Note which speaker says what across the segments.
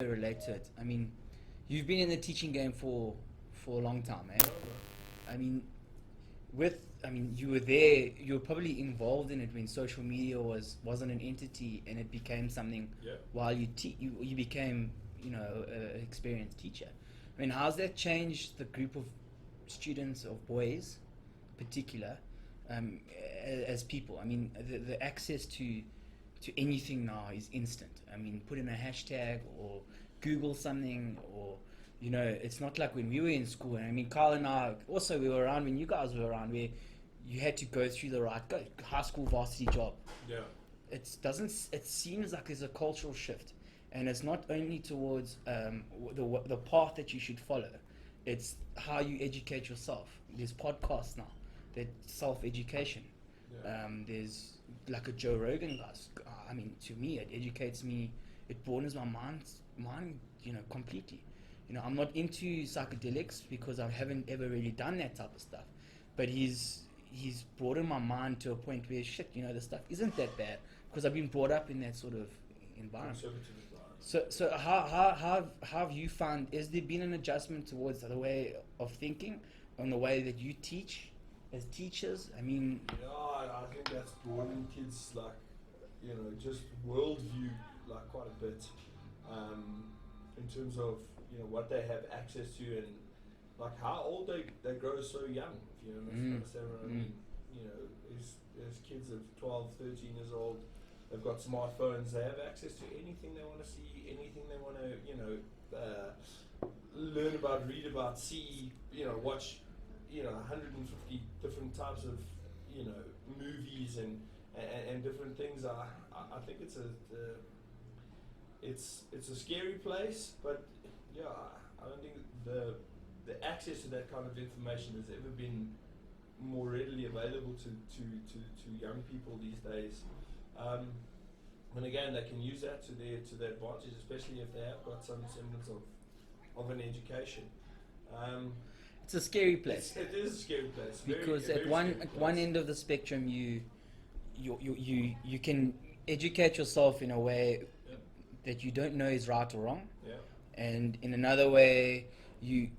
Speaker 1: relate to it. I mean, you've been in the teaching game for a long time, eh? I mean, you were there. You were probably involved in it when social media wasn't an entity, and it became something.
Speaker 2: Yeah.
Speaker 1: While you became, an experienced teacher. I mean, how's that changed the group of students, of boys, particular, as people? I mean, the access to anything now is instant. I mean, put in a hashtag or Google something, or it's not like when we were in school. And I mean, Carl and I also, we were around when you guys were around, where you had to go through the high school varsity job.
Speaker 2: Yeah.
Speaker 1: It seems like there's a cultural shift, and it's not only towards the path that you should follow. It's how you educate yourself. There's podcasts now that self-education.
Speaker 2: Yeah.
Speaker 1: There's like a Joe Rogan guys. I mean, to me, it educates me. It broadens my mind, completely. I'm not into psychedelics because I haven't ever really done that type of stuff. But he's broadened my mind to a point where this stuff isn't that bad because I've been brought up in that sort of environment.
Speaker 2: Conservative environment.
Speaker 1: So how have you found? Has there been an adjustment towards the way of thinking, on the way that you teach as teachers? I mean,
Speaker 2: Yeah, I think that's broadening kids just worldview quite a bit, in terms of what they have access to and how old they grow so young. If you understand what I mean. There's kids of 12, 13 years old. They've got smartphones. They have access to anything they want to see, anything they want to learn about, read about, see, watch, 150 different types of movies and different things. I think it's a scary place, but yeah, I don't think the access to that kind of information has ever been more readily available to young people these days. And again, they can use that to their advantage, especially if they have got some semblance of an education.
Speaker 1: it's a scary place.
Speaker 2: It is a scary place
Speaker 1: Because
Speaker 2: very
Speaker 1: at one
Speaker 2: scary
Speaker 1: end of the spectrum, you can educate yourself in a way that you don't know is right or wrong,
Speaker 2: Yeah.
Speaker 1: and in another way you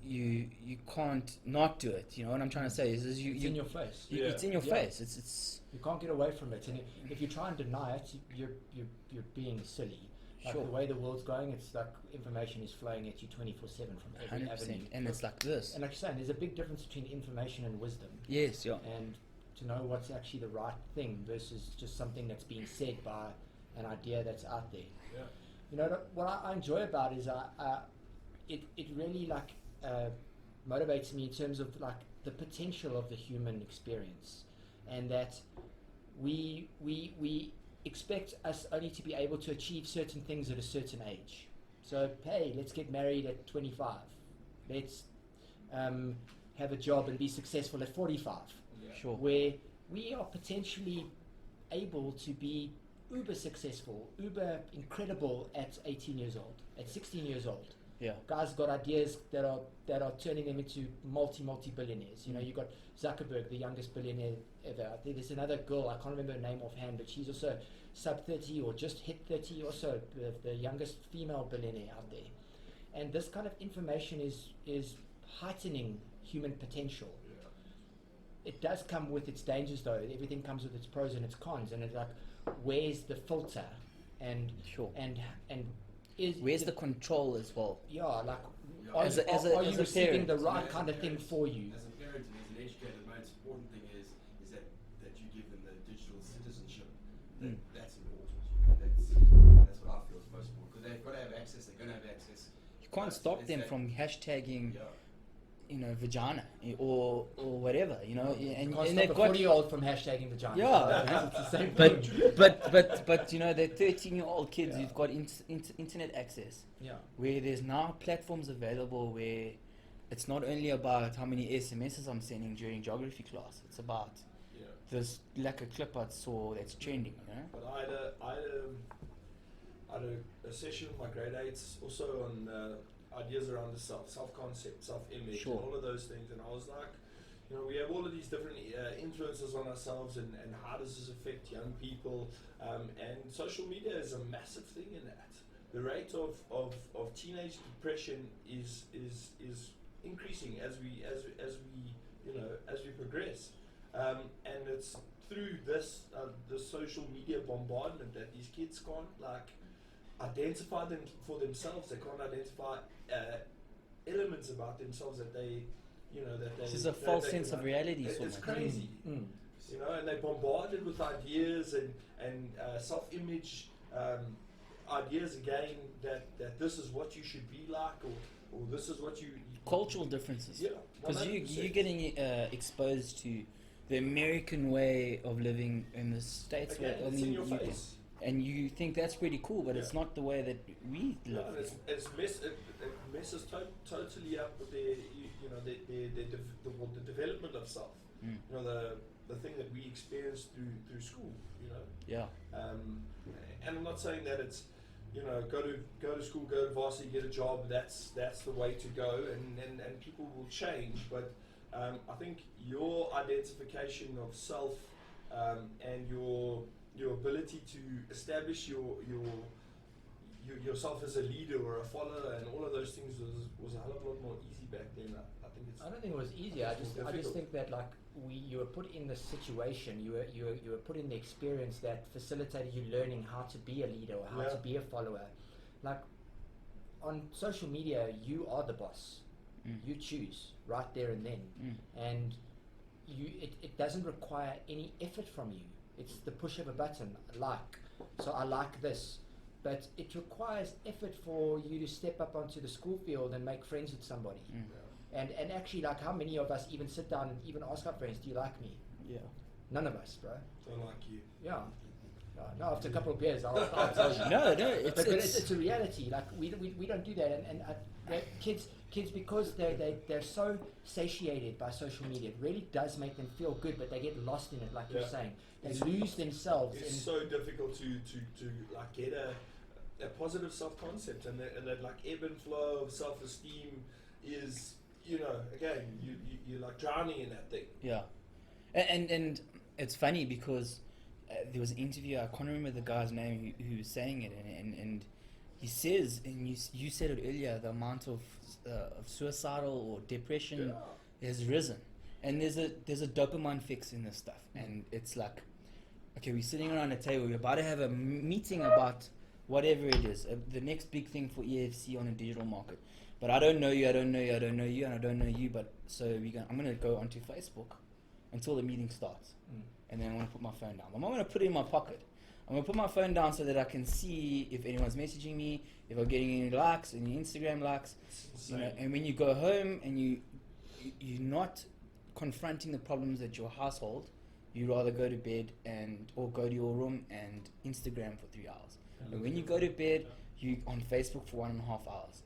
Speaker 1: can't not do it. You know what I'm trying to say is
Speaker 3: It's in your face.
Speaker 2: Yeah.
Speaker 1: it's in your
Speaker 3: Yeah.
Speaker 1: face. It's
Speaker 3: You can't get away from it, and if you try and deny it, you're being silly. Like
Speaker 1: Sure.
Speaker 3: the way the world's going, it's like information is flowing at you 24/7 from every
Speaker 1: 100%,
Speaker 3: avenue.
Speaker 1: and it's like this.
Speaker 3: And like you're saying, there's a big difference between information and wisdom,
Speaker 1: Yes, yeah.
Speaker 3: and to know what's actually the right thing versus just something that's being said by an idea that's out there.
Speaker 2: Yeah.
Speaker 3: What I enjoy about is it really motivates me in terms of like the potential of the human experience, and that we expect us only to be able to achieve certain things at a certain age. So hey, let's get married at 25. Let's have a job and be successful at 45.
Speaker 2: Yeah.
Speaker 1: Sure.
Speaker 3: Where we are potentially able to be uber successful, uber incredible at 18 years old, at 16 years old.
Speaker 1: Yeah.
Speaker 3: Guys got ideas that are turning them into multi-billionaires. You got Zuckerberg, the youngest billionaire ever. There's another girl, I can't remember her name offhand, but she's also sub 30 or just hit 30 or so, the youngest female billionaire out there. And this kind of information is heightening human potential.
Speaker 2: Yeah.
Speaker 3: It does come with its dangers, though. Everything comes with its pros and its cons, and it's like, where's the filter? And
Speaker 1: Sure.
Speaker 3: and
Speaker 1: Where's the control as well?
Speaker 3: yeah, like
Speaker 4: Yeah.
Speaker 3: are
Speaker 1: As
Speaker 3: you,
Speaker 1: a- as
Speaker 3: are,
Speaker 1: a-
Speaker 3: are
Speaker 1: as
Speaker 3: you
Speaker 1: a
Speaker 3: receiving the
Speaker 1: parent.
Speaker 3: right
Speaker 4: As a
Speaker 3: kind of thing
Speaker 4: parent-
Speaker 3: for you?
Speaker 4: As a parent and as an educator, the most important thing is that you give them the digital citizenship.
Speaker 1: Mm.
Speaker 4: That's important. That's what I feel is most important, because they've got to have access. They're going to have access.
Speaker 1: You can't stop
Speaker 4: It's
Speaker 1: them
Speaker 4: that-
Speaker 1: from hashtagging,
Speaker 4: Yeah.
Speaker 1: vagina or whatever, and
Speaker 3: Can't
Speaker 1: and
Speaker 3: stop
Speaker 1: they've
Speaker 3: a
Speaker 1: got
Speaker 3: 40-year-old from hashtagging vagina.
Speaker 1: Yeah.
Speaker 3: It's the same
Speaker 1: but
Speaker 3: thing.
Speaker 1: but they're 13-year-old kids
Speaker 3: Yeah.
Speaker 1: who've got internet access,
Speaker 3: Yeah.
Speaker 1: where there's now platforms available where it's not only about how many SMSs I'm sending during geography class. It's about
Speaker 2: Yeah.
Speaker 1: this like a clip I saw that's trending.
Speaker 2: But I had a session with my grade 8s also on ideas around the self-concept, self-image,
Speaker 1: Sure.
Speaker 2: and all of those things. And I was like, we have all of these different influences on ourselves, and how does this affect young people? And social media is a massive thing in that. the rate of teenage depression is increasing as we progress, and it's through this the social media bombardment that these kids can't like identify them for themselves. They can't identify elements about themselves that they
Speaker 1: This is a false sense of reality.
Speaker 2: It's crazy.
Speaker 3: Mm.
Speaker 2: And they're bombarded with ideas and self-image ideas again that this is what you should be like, or this is what you
Speaker 1: Cultural differences.
Speaker 2: Yeah,
Speaker 1: Because
Speaker 2: 100%.
Speaker 1: you're getting exposed to the American way of living in the States.
Speaker 2: Again,
Speaker 1: where,
Speaker 2: it's in your face.
Speaker 1: And you think that's pretty cool, but it's
Speaker 2: Yeah.
Speaker 1: not the way that we
Speaker 2: Yeah,
Speaker 1: live.
Speaker 2: and it messes totally up with the development of self.
Speaker 1: Mm.
Speaker 2: The thing that we experience through school.
Speaker 1: Yeah.
Speaker 2: And I'm not saying that it's go to school, go to varsity, get a job. That's the way to go, and people will change. But I think your identification of self and your ability to establish yourself as a leader or a follower and all of those things was a hell of a lot more easy back then. I think it's.
Speaker 3: I don't think it was easy. I just
Speaker 2: difficult.
Speaker 3: think that like you were put in the situation, you were put in the experience that facilitated you learning how to be a leader or how to be a follower. Like on social media, you are the boss.
Speaker 1: Mm.
Speaker 3: You choose right there and then, and it doesn't require any effort from you. It's the push of a button. So I like this. But it requires effort for you to step up onto the school field and make friends with somebody.
Speaker 1: Mm.
Speaker 3: And actually, like, how many of us even sit down and even ask our friends, do you like me?
Speaker 1: Yeah.
Speaker 3: None of us, bro.
Speaker 2: Don't like you.
Speaker 3: Yeah. No, after a couple of beers, I'll tell you.
Speaker 1: No,
Speaker 3: But it's a reality. Like, we don't do that. And kids, because they're so satiated by social media, it really does make them feel good, but they get lost in it, like you're saying. They lose themselves.
Speaker 2: It's so difficult to like get a positive self-concept, and that like ebb and flow of self-esteem is, again, you're like drowning in that thing.
Speaker 1: Yeah. And it's funny because there was an interview, I can't remember the guy's name who was saying it, and he says, and you said it earlier, the amount of suicidal or depression has risen. And there's a dopamine fix in this stuff. And it's like, okay, we're sitting around a table, we're about to have a meeting about whatever it is, the next big thing for EFC on a digital market. But I don't know you, and I don't know you, but so I'm going to go onto Facebook until the meeting starts. And then I'm going to put my phone down. I'm not going to put it in my pocket. I'm going to put my phone down so that I can see if anyone's messaging me, if I'm getting any likes, any Instagram likes. And when you go home and you're not confronting the problems at your household, you rather go to bed or go to your room and Instagram for 3 hours. And when you go to bed, you on Facebook for 1.5 hours.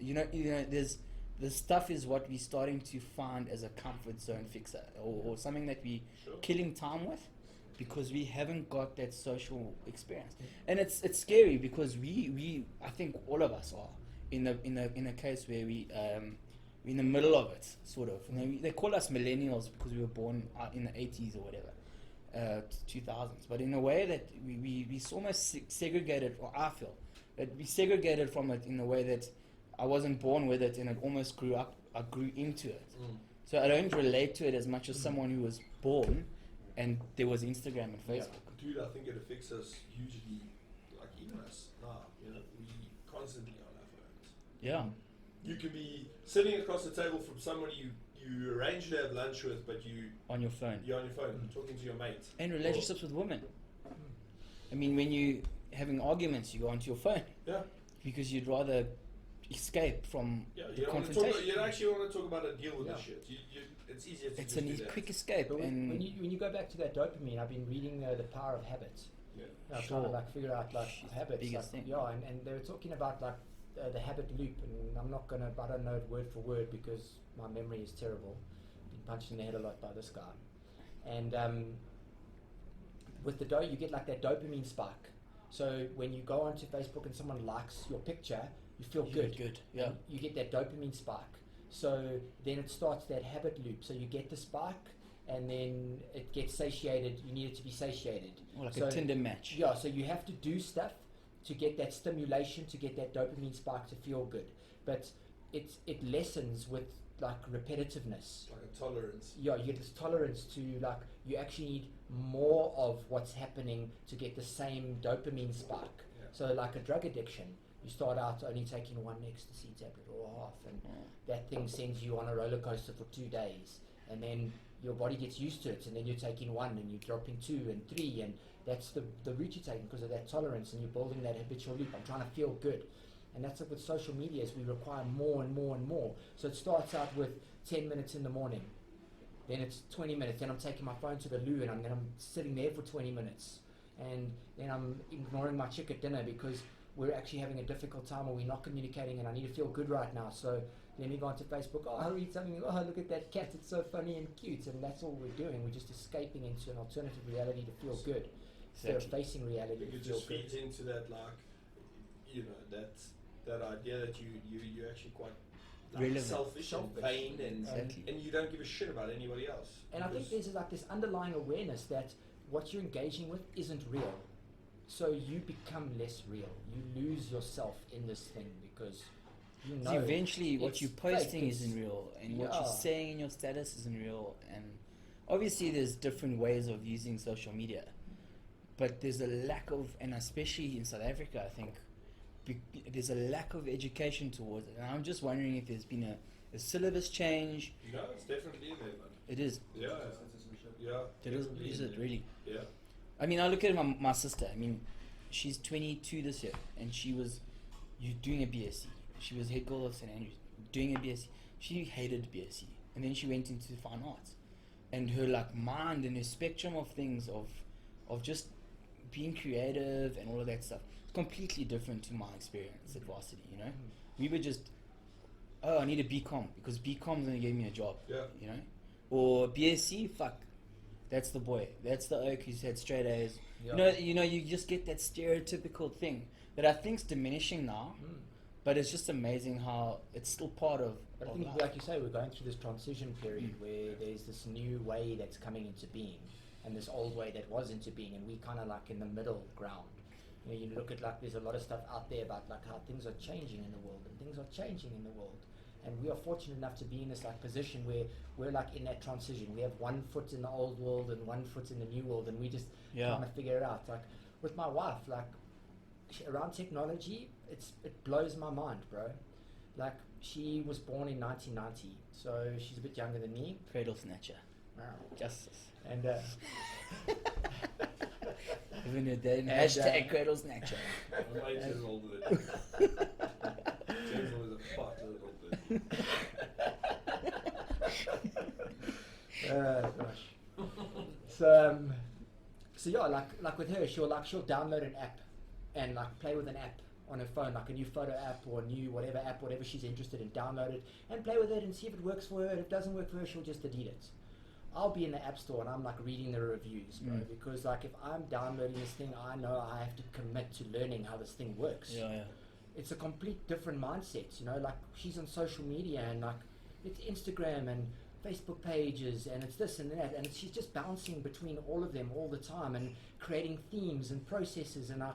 Speaker 1: There's this stuff is what we're starting to find as a comfort zone fixer, or something that we're killing time with, because we haven't got that social experience. And it's scary because we I think all of us are in a case where we're in the middle of it, sort of. They call us millennials because we were born in the 80s or whatever, 2000s. But in a way that we almost segregated, or I feel that we segregated from it in a way that I wasn't born with it, and it almost grew up. I grew into it. So I don't relate to it as much as someone who was born and there was Instagram and Facebook.
Speaker 2: Dude, I think it affects us hugely, like even us now, we constantly on our phones.
Speaker 1: Yeah.
Speaker 2: You could be sitting across the table from someone you arranged to have lunch with, but you're
Speaker 1: on your phone,
Speaker 2: talking to your mate.
Speaker 1: And relationships with women. I mean, when you having arguments, you go onto your phone.
Speaker 2: Yeah.
Speaker 1: Because you'd rather escape from the
Speaker 2: you
Speaker 1: confrontation.
Speaker 2: You actually want to talk about it, deal with this shit. It's easier to
Speaker 1: It's
Speaker 2: just
Speaker 1: a
Speaker 2: do that.
Speaker 1: quick escape.
Speaker 3: But
Speaker 1: and
Speaker 3: when you go back to that dopamine, I've been reading The Power of Habits. I'm trying to like figure out like habits.
Speaker 1: biggest thing.
Speaker 3: Yeah, and they were talking about like the habit loop, and I don't know it word for word because my memory is terrible. Been punched in the head a lot by this guy. And with the you get like that dopamine spike. So when you go onto Facebook and someone likes your picture, you feel good.
Speaker 1: Good. Yeah.
Speaker 3: And you get that dopamine spike. So then it starts that habit loop. So you get the spike, and then it gets satiated. You need it to be satiated.
Speaker 1: Or like a Tinder match.
Speaker 3: Yeah, so you have to do stuff, to get that stimulation, to get that dopamine spike, to feel good. But it lessens with like repetitiveness.
Speaker 2: Like a tolerance.
Speaker 3: Yeah, you get this tolerance to like you actually need more of what's happening to get the same dopamine spike.
Speaker 2: Yeah.
Speaker 3: So like a drug addiction, you start out only taking one ecstasy tablet or half, and that thing sends you on a roller coaster for 2 days, and then your body gets used to it, and then you're taking one and you're dropping 2 and 3, and that's the route you're taking because of that tolerance, and you're building that habitual loop. I'm trying to feel good. And that's it with social media, is we require more and more and more. So it starts out with 10 minutes in the morning, then it's 20 minutes, then I'm taking my phone to the loo, and then I'm sitting there for 20 minutes, and then I'm ignoring my chick at dinner because we're actually having a difficult time or we're not communicating and I need to feel good right now. So let me go onto Facebook, I'll read something, look at that cat, it's so funny and cute, and that's all we're doing. We're just escaping into an alternative reality to feel good. Instead of facing reality to
Speaker 2: It
Speaker 3: feel
Speaker 2: just
Speaker 3: good.
Speaker 2: feeds into that, like, that idea that you're actually quite
Speaker 1: Relevant.
Speaker 2: selfish and vain, and
Speaker 1: Exactly.
Speaker 2: and you don't give a shit about anybody else.
Speaker 3: And I think there's like this underlying awareness that what you're engaging with isn't real. So you become less real. You lose yourself in this thing because you know.
Speaker 1: So eventually, what
Speaker 3: it's
Speaker 1: you're posting
Speaker 3: fake,
Speaker 1: isn't real, and what
Speaker 3: yeah.
Speaker 1: you're saying in your status isn't real. And obviously, there's different ways of using social media, but there's a lack of, and especially in South Africa, I think there's a lack of education towards it. And I'm just wondering if there's been a syllabus change.
Speaker 2: No, it's definitely in there, man.
Speaker 1: It is.
Speaker 2: Yeah, yeah.
Speaker 1: It is.
Speaker 2: definitely
Speaker 1: Is
Speaker 2: in
Speaker 1: it
Speaker 2: there.
Speaker 1: really?
Speaker 2: Yeah.
Speaker 1: I mean, I look at my sister. I mean, she's 22 this year, and she was doing a BSc. She was head girl of St. Andrews, doing a BSc. She hated BSc, and then she went into fine arts, and her like mind and her spectrum of things of just being creative and all of that stuff, completely different to my experience at varsity. You know, we were just, I need a BCom because BCom's gonna give me a job.
Speaker 2: Yeah.
Speaker 1: You know, or BSc, fuck. That's the boy. That's the oak who's had straight A's.
Speaker 3: Yeah.
Speaker 1: You know, you just get that stereotypical thing that I think's diminishing now, but it's just amazing how it's still part of.
Speaker 3: But I
Speaker 1: of
Speaker 3: think,
Speaker 1: life.
Speaker 3: like you say, we're going through this transition period where there's this new way that's coming into being, and this old way that was into being, and we kind of like in the middle ground. You know, you look at like there's a lot of stuff out there about like how things are changing in the world, and things are changing in the world. And we are fortunate enough to be in this like position where we're like in that transition. We have one foot in the old world and one foot in the new world, and we just trying to figure it out. Like with my wife, like around technology, it blows my mind, bro. Like she was born in 1990, so she's a bit younger than me.
Speaker 1: Cradle snatcher.
Speaker 3: Wow.
Speaker 1: Justice.
Speaker 3: And
Speaker 1: Even a day.
Speaker 3: And,
Speaker 1: Hashtag cradle snatcher.
Speaker 2: I'm 8 years older than you. Denzil is a fuck little bit.
Speaker 3: gosh. So yeah, like with her, she'll download an app and like play with an app on her phone, like a new photo app or a new whatever she's interested in, download it and play with it and see if it works for her. And if it doesn't work for her, she'll just delete it. I'll be in the app store and I'm like reading the reviews, bro, because like if I'm downloading this thing, I know I have to commit to learning how this thing works.
Speaker 1: Yeah.
Speaker 3: It's a complete different mindset, you know, like she's on social media and like it's Instagram and Facebook pages and it's this and that, and she's just bouncing between all of them all the time and creating themes and processes, and like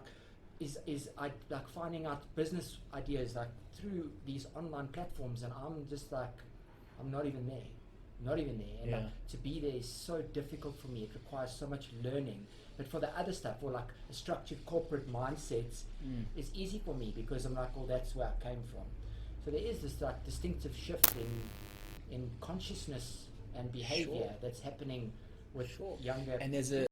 Speaker 3: I like finding out business ideas like through these online platforms, and I'm just like I'm not even there. And like, to be there is so difficult for me. It requires so much learning. But for the other stuff, or like a structured corporate mindsets, it's easy for me because I'm like, well, that's where I came from. So there is this like distinctive shift in consciousness and behavior that's happening with younger.
Speaker 1: And there's a